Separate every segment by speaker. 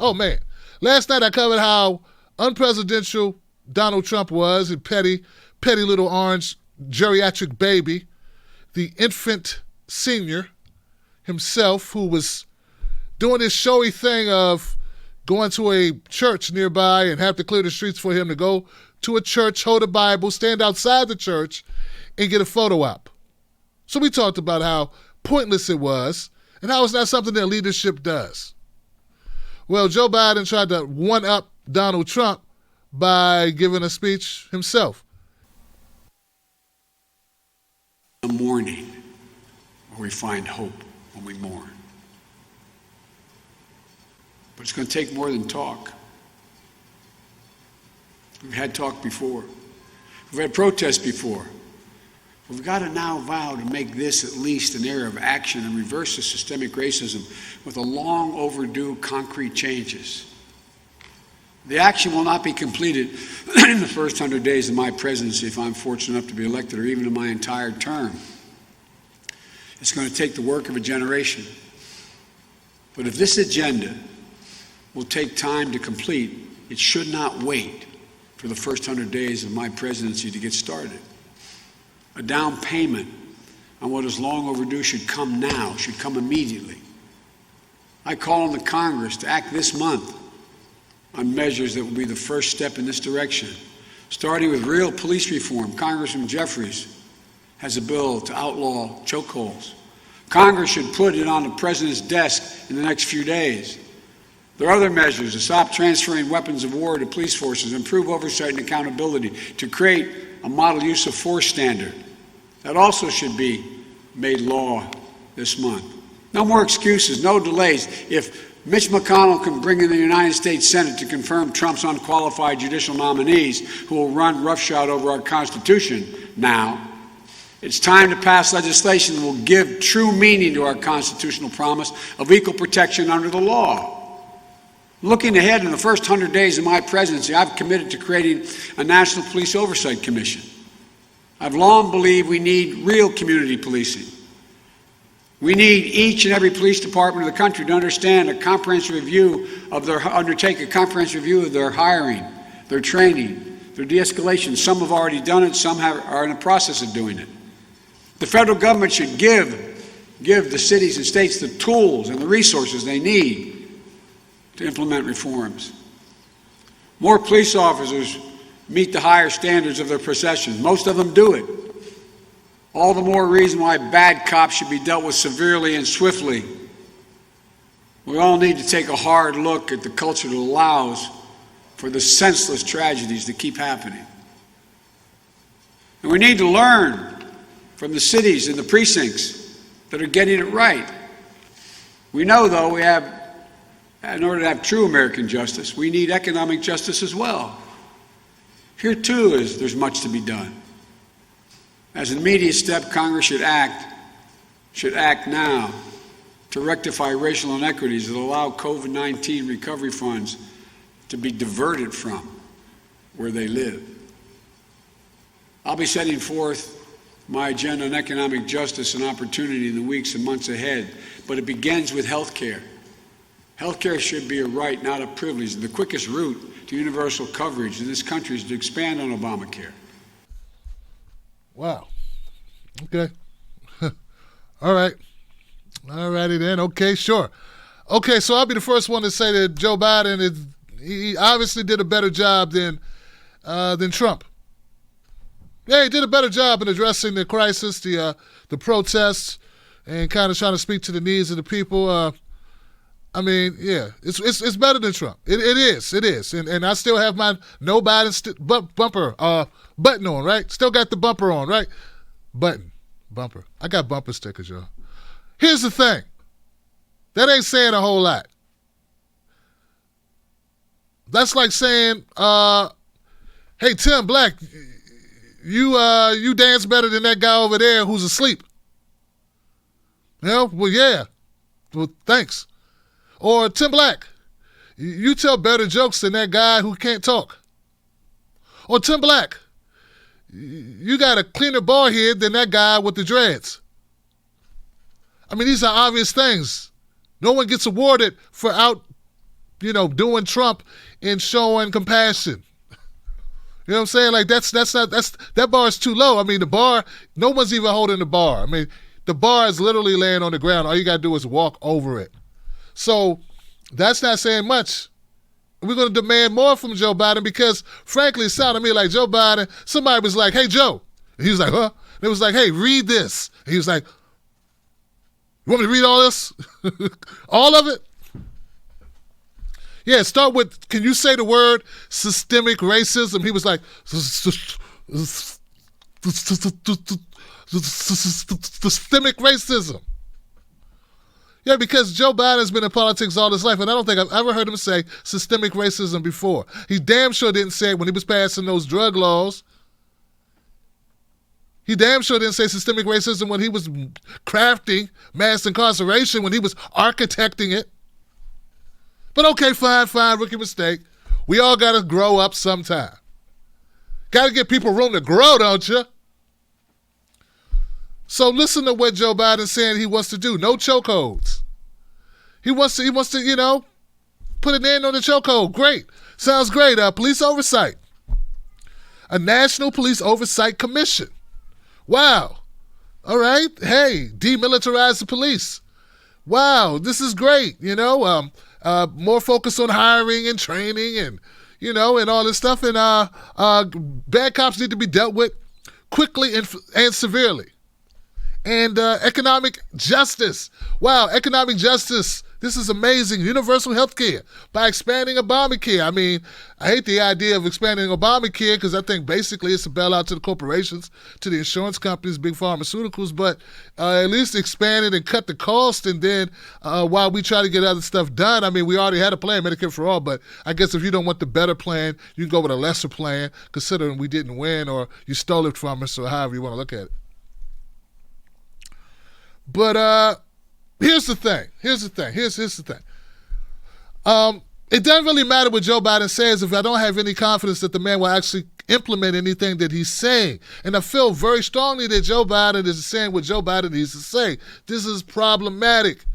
Speaker 1: Oh, man. Last night I covered how unpresidential Donald Trump was, and petty little orange geriatric baby, the infant senior himself, who was doing this showy thing of going to a church nearby and have to clear the streets for him to go to a church, hold a Bible, stand outside the church, and get a photo op. So we talked about how pointless it was and how it's not something that leadership does. Well, Joe Biden tried to one-up Donald Trump by giving a speech himself.
Speaker 2: A mourning where we find hope when we mourn. But it's going to take more than talk. We've had talk before. We've had protests before. We've got to now vow to make this at least an era of action and reverse the systemic racism with a long overdue concrete changes. The action will not be completed in the first 100 days of my presidency if I'm fortunate enough to be elected, or even in my entire term. It's going to take the work of a generation. But if this agenda will take time to complete, it should not wait for the first 100 days of my presidency to get started. A down payment on what is long overdue should come now, should come immediately. I call on the Congress to act this month on measures that will be the first step in this direction, starting with real police reform. Congressman Jeffries has a bill to outlaw chokeholds. Congress should put it on the president's desk in the next few days. There are other measures to stop transferring weapons of war to police forces, improve oversight and accountability, to create a model use of force standard. That also should be made law this month. No more excuses, no delays. If Mitch McConnell can bring in the United States Senate to confirm Trump's unqualified judicial nominees who will run roughshod over our Constitution now, it's time to pass legislation that will give true meaning to our constitutional promise of equal protection under the law. Looking ahead in the first 100 days of my presidency, I've committed to creating a National Police Oversight Commission. I've long believed we need real community policing. We need each and every police department of the country to understand a comprehensive review of undertake a comprehensive review of their hiring, their training, their de-escalation. Some have already done it, some are in the process of doing it. The federal government should give the cities and states the tools and the resources they need to implement reforms. More police officers meet the higher standards of their profession. Most of them do it. All the more reason why bad cops should be dealt with severely and swiftly. We all need to take a hard look at the culture that allows for the senseless tragedies that keep happening. And we need to learn from the cities and the precincts that are getting it right. We know, though, in order to have true American justice, we need economic justice as well. Here, too, there's much to be done. As an immediate step, Congress should act now to rectify racial inequities that allow COVID-19 recovery funds to be diverted from where they live. I'll be setting forth my agenda on economic justice and opportunity in the weeks and months ahead, but it begins with health care. Health care should be a right, not a privilege. The quickest route to universal coverage in this country is to expand on Obamacare.
Speaker 1: Wow. Okay. All right. All righty then. Okay, sure. Okay, so I'll be the first one to say that Joe Biden, he obviously did a better job than Trump. Yeah, he did a better job in addressing the crisis, the protests, and kind of trying to speak to the needs of the people. I mean, yeah, it's better than Trump. It is. And I still have my no Biden bumper button on, right? Still got the bumper on, right? Bumper. I got bumper stickers, y'all. Here's the thing. That ain't saying a whole lot. That's like saying, hey, Tim Black, you dance better than that guy over there who's asleep. You know? Well, yeah. Well, thanks. Or Tim Black, you tell better jokes than that guy who can't talk. Or Tim Black, you got a cleaner bald head than that guy with the dreads. I mean, these are obvious things. No one gets awarded for doing Trump and showing compassion. You know what I'm saying? Like that bar is too low. I mean, the bar, no one's even holding the bar. I mean, the bar is literally laying on the ground. All you got to do is walk over it. So that's not saying much. We're going to demand more from Joe Biden because, frankly, it sounded to me like Joe Biden, somebody was like, hey, Joe. And he was like, huh? And it was like, hey, read this. And he was like, you want me to read all this? All of it? Yeah, start with, can you say the word systemic racism? He was like, systemic racism. Yeah, because Joe Biden's been in politics all his life, and I don't think I've ever heard him say systemic racism before. He damn sure didn't say it when he was passing those drug laws. He damn sure didn't say systemic racism when he was crafting mass incarceration, when he was architecting it. But okay, fine, rookie mistake. We all got to grow up sometime. Got to give people room to grow, don't you? So listen to what Joe Biden's saying he wants to do. No chokeholds. He wants to, put an end on the chokehold. Great. Sounds great. Police oversight. A National Police Oversight Commission. Wow. All right. Hey, demilitarize the police. Wow, this is great. More focus on hiring and training and all this stuff. And bad cops need to be dealt with quickly and severely. And economic justice. Wow, economic justice. This is amazing. Universal health care by expanding Obamacare. I mean, I hate the idea of expanding Obamacare because I think basically it's a bailout to the corporations, to the insurance companies, big pharmaceuticals, but at least expand it and cut the cost. And then while we try to get other stuff done, I mean, we already had a plan, Medicare for All, but I guess if you don't want the better plan, you can go with a lesser plan, considering we didn't win or you stole it from us or however you want to look at it. But here's the thing. It doesn't really matter what Joe Biden says if I don't have any confidence that the man will actually implement anything that he's saying. And I feel very strongly that Joe Biden is saying what Joe Biden needs to say. This is problematic.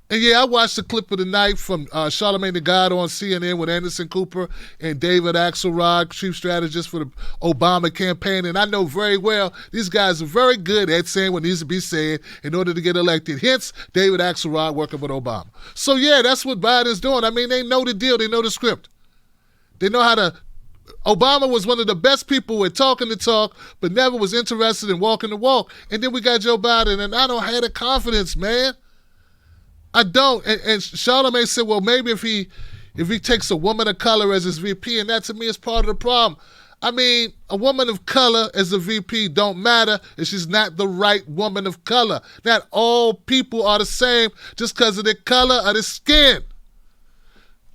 Speaker 1: And yeah, I watched the clip of the night from Charlamagne the God on CNN with Anderson Cooper and David Axelrod, chief strategist for the Obama campaign. And I know very well these guys are very good at saying what needs to be said in order to get elected. Hence, David Axelrod working with Obama. So yeah, that's what Biden's doing. I mean, they know the deal. They know the script. They know how to... Obama was one of the best people at talking the talk, but never was interested in walking the walk. And then we got Joe Biden, and I don't have the confidence, man. I don't. And Charlamagne said, well, maybe if he takes a woman of color as his VP, and that to me is part of the problem. I mean, a woman of color as a VP don't matter if she's not the right woman of color. Not all people are the same just because of their color or their skin.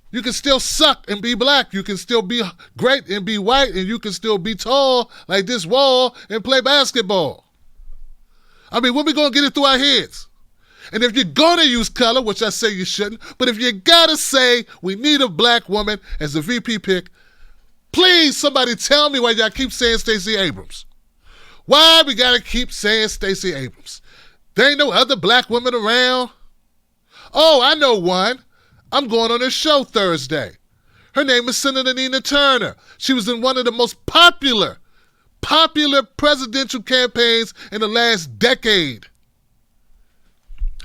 Speaker 1: You can still suck and be black. You can still be great and be white, and you can still be tall like this wall and play basketball. I mean, when we going to get it through our heads? And if you're going to use color, which I say you shouldn't, but if you got to say we need a black woman as a VP pick, please somebody tell me why y'all keep saying Stacey Abrams. Why we got to keep saying Stacey Abrams? There ain't no other black women around. Oh, I know one. I'm going on her show Thursday. Her name is Senator Nina Turner. She was in one of the most popular presidential campaigns in the last decade.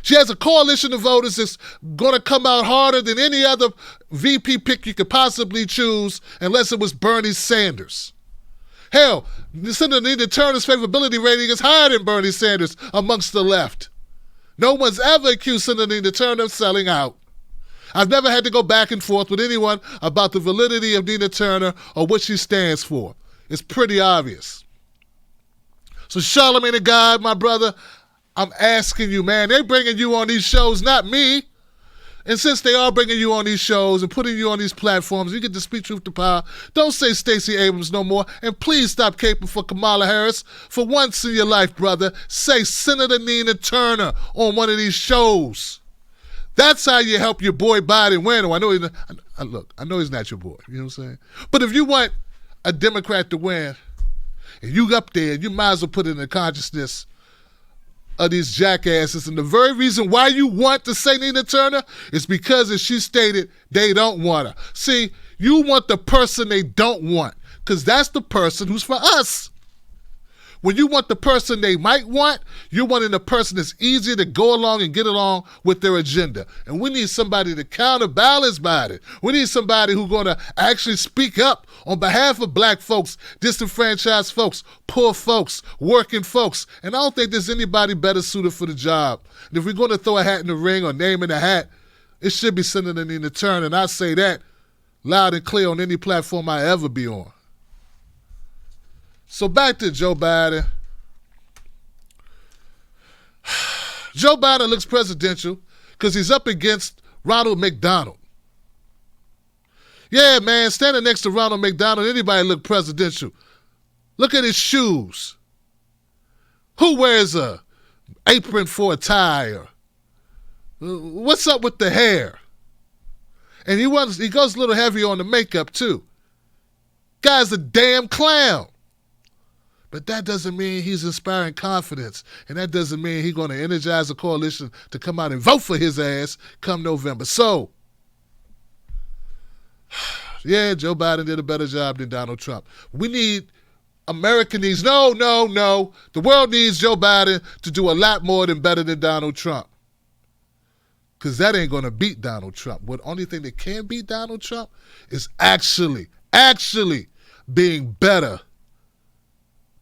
Speaker 1: She has a coalition of voters that's going to come out harder than any other VP pick you could possibly choose unless it was Bernie Sanders. Hell, Senator Nina Turner's favorability rating is higher than Bernie Sanders amongst the left. No one's ever accused Senator Nina Turner of selling out. I've never had to go back and forth with anyone about the validity of Nina Turner or what she stands for. It's pretty obvious. So Charlamagne the God, my brother, I'm asking you, man, they're bringing you on these shows, not me. And since they are bringing you on these shows and putting you on these platforms, you get to speak truth to power. Don't say Stacey Abrams no more. And please stop caping for Kamala Harris. For once in your life, brother, say Senator Nina Turner on one of these shows. That's how you help your boy Biden win. Oh, I know he's not your boy. You know what I'm saying? But if you want a Democrat to win, and you up there, you might as well put it in the consciousness of these jackasses. And the very reason why you want to say Nina Turner is because, as she stated, they don't want her. See, you want the person they don't want, because that's the person who's for us. When you want the person they might want, you're wanting the person that's easier to go along and get along with their agenda. And we need somebody to counterbalance by it. We need somebody who's going to actually speak up on behalf of black folks, disenfranchised folks, poor folks, working folks. And I don't think there's anybody better suited for the job. And if we're going to throw a hat in the ring or name in the hat, it should be Senator Nina Turner. And I say that loud and clear on any platform I ever be on. So back to Joe Biden. Joe Biden looks presidential because he's up against Ronald McDonald. Yeah, man, standing next to Ronald McDonald, anybody look presidential. Look at his shoes. Who wears a apron for a tie? What's up with the hair? And he goes a little heavy on the makeup too. Guy's a damn clown. But that doesn't mean he's inspiring confidence. And that doesn't mean he's going to energize a coalition to come out and vote for his ass come November. So, yeah, Joe Biden did a better job than Donald Trump. America needs, no. The world needs Joe Biden to do a lot more than better than Donald Trump. Because that ain't going to beat Donald Trump. The only thing that can beat Donald Trump is actually being better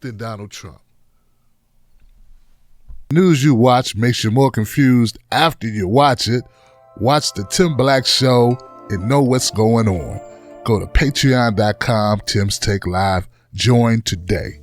Speaker 1: than Donald Trump. News you watch makes you more confused after you watch it. Watch the Tim Black Show and know what's going on. Go to patreon.com, Tim's Take Live. Join today.